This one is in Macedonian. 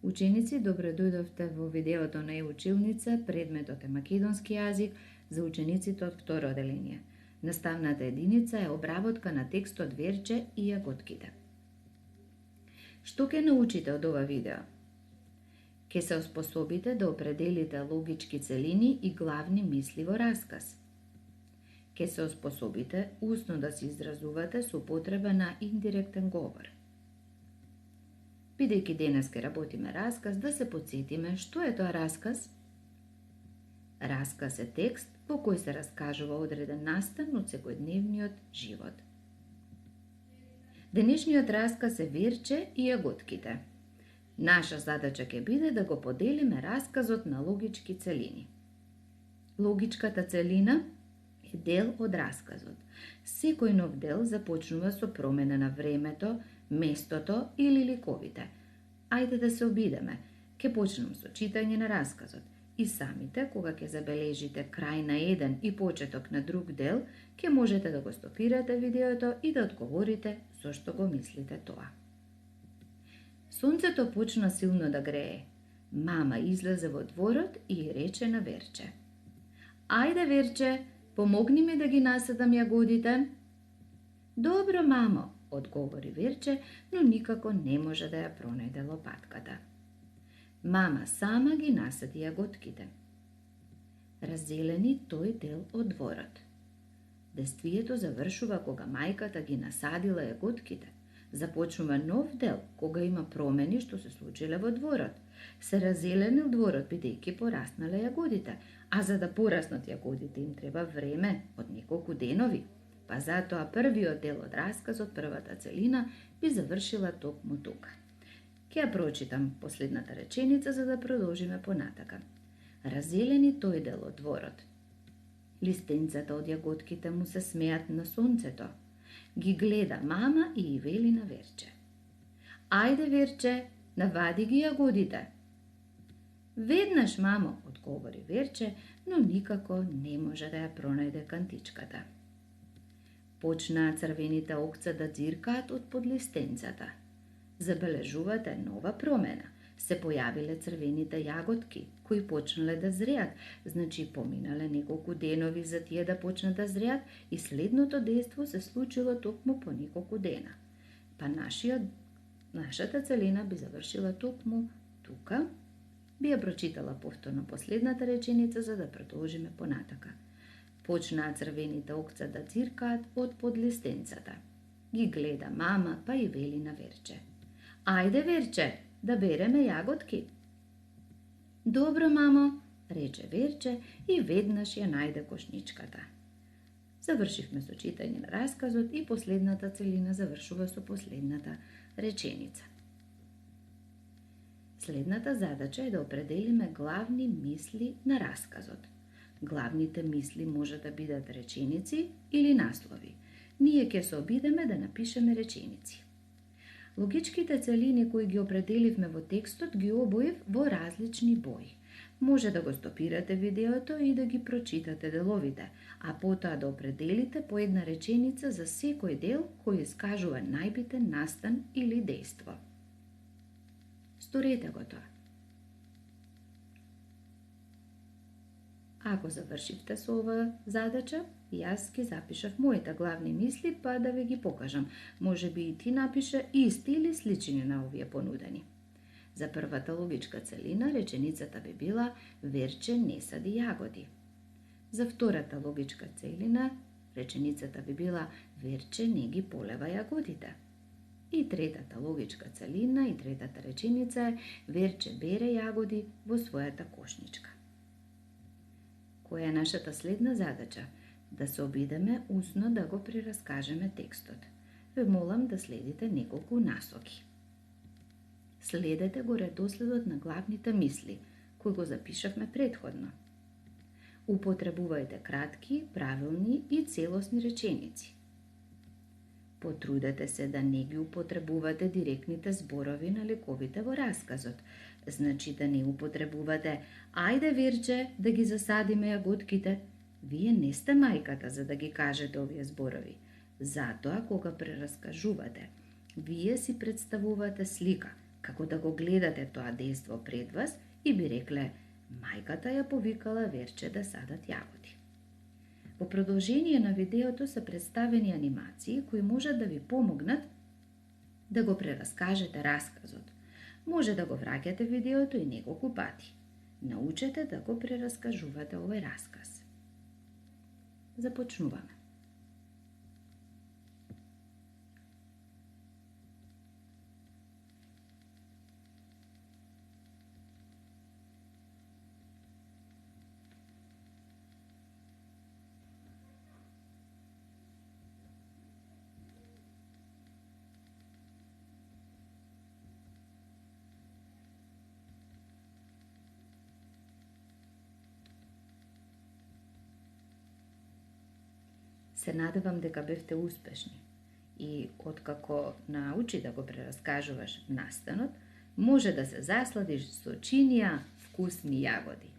Ученици, добре дојдовте во видеото на e-училница. Предметот е македонски јазик за учениците од второ оделение. Наставната единица е обработка на текстот Верче и јаготките. Што ќе научите од ова видео? Ќе се оспособите да определите логички целини и главни мисли во расказ. Ќе се оспособите усно да се изразувате со употреба на индиректен говор. Бидејќи денес ке работиме расказ, да се потсетиме што е тоа расказ. Расказ е текст во кој се раскажува одреден настан од секојдневниот живот. Денешниот расказ е Верче и јаготките. Наша задача ќе биде да го поделиме расказот на логички целини. Логичката целина е дел од расказот. Секој нов дел започнува со промена на времето, местото или ликовите. Ајде да се обидеме. Ќе почнем со читање на расказот. И самите, кога ќе забележите крај на еден и почеток на друг дел, ќе можете да го стопирате видеото и да одговорите зошто го мислите тоа. Сонцето почна силно да грее. Мама излезе во дворот и рече на Верче: "Ајде, Верче, помогни ми да ги насадам јагодите." "Добро, мамо," одговори Верче, но никако не може да ја пронајде лопатката. Мама сама ги насади јаготките. Разделени тој дел од дворот. Действието завршува кога мајката ги насадила јаготките. Започнува нов дел кога има промени што се случиле во дворот. Се разеленил дворот бидејќи пораснале јагодите, а за да пораснат јагодите им треба време од неколку денови. Па затоа првиот дел од расказот, првата целина, би завршила токму тука. Ќе ја прочитам последната реченица за да продолжиме понатака. Разелени тој дел од дворот. Листенцата од јаготките му се смеат на сонцето. Ги гледа мама и вели на Верче: "Ајде, Верче, навади ги јагодите." "Веднаш, мамо," одговори Верче, но никако не може да ја пронајде кантичката. Почнаа црвените окца да ѕиркаат од под листенцата. Забележувате нова промена. Се појавиле црвените јаготки, кои почнале да зреат, значи поминале неколку денови за тие да почнат да зреат и следното дејство се случило токму по неколку дена. Па нашата целина би завршила токму тука. Би ја прочитала повторно последната реченица за да продолжиме понатака. Почнаа црвените окца да циркаат од под листенцата. Ги гледа мама, па и вели на Верче: "Ајде, Верче, да береме јаготки." "Добро, мамо," рече Верче и веднаш ја најде кошничката. Завршивме со читање на расказот и последната целина завршува со последната реченица. Следната задача е да определиме главни мисли на расказот. Главните мисли може да бидат реченици или наслови. Ние ќе се обидеме да напишеме реченици. Логичките целини кои ги определивме во текстот ги обоив во различни бои. Може да го стопирате видеото и да ги прочитате деловите, а потоа да определите по една реченица за секој дел кој искажува најбитен настан или дејство. Сторете го тоа. Ако завршивте со ова задача, јас ќе запишав моите главни мисли па да ви ги покажам. Може би и ти напише исти или слични на овие понудени. За првата логичка целина реченицата би била Верче не сади јагоди. За втората логичка целина реченицата би била Верче не ги полева јагодите. И третата логичка целина и третата реченица е Верче бере јагоди во својата кошничка. Која е нашата следна задача? Да се обидеме усно да го прераскажеме текстот. Ве молам да следите неколку насоки. Следете го редоследот на главните мисли, кои го запишавме предходно. Употребувајте кратки, правилни и целосни реченици. Потрудете се да не ги употребувате директните зборови на ликовите во расказот. Значи да не употребувате "Ајде, Верче, да ги засадиме јаготките." Вие не сте мајката за да ги кажете овие зборови. Затоа, кога прераскажувате, вие си представувате слика како да го гледате тоа дејство пред вас и би рекле, мајката ја повикала Верче да садат јагоди. Во продолжение на видеото се представени анимации кои можат да ви помогнат да го прераскажете расказот. Може да го враќате видеото и неколку пати. Научете да го прераскажувате овој расказ. Започнуваме. Се надевам дека бевте успешни и откако научи да го прераскажуваш настанот, може да се засладиш со чинија вкусни јагоди.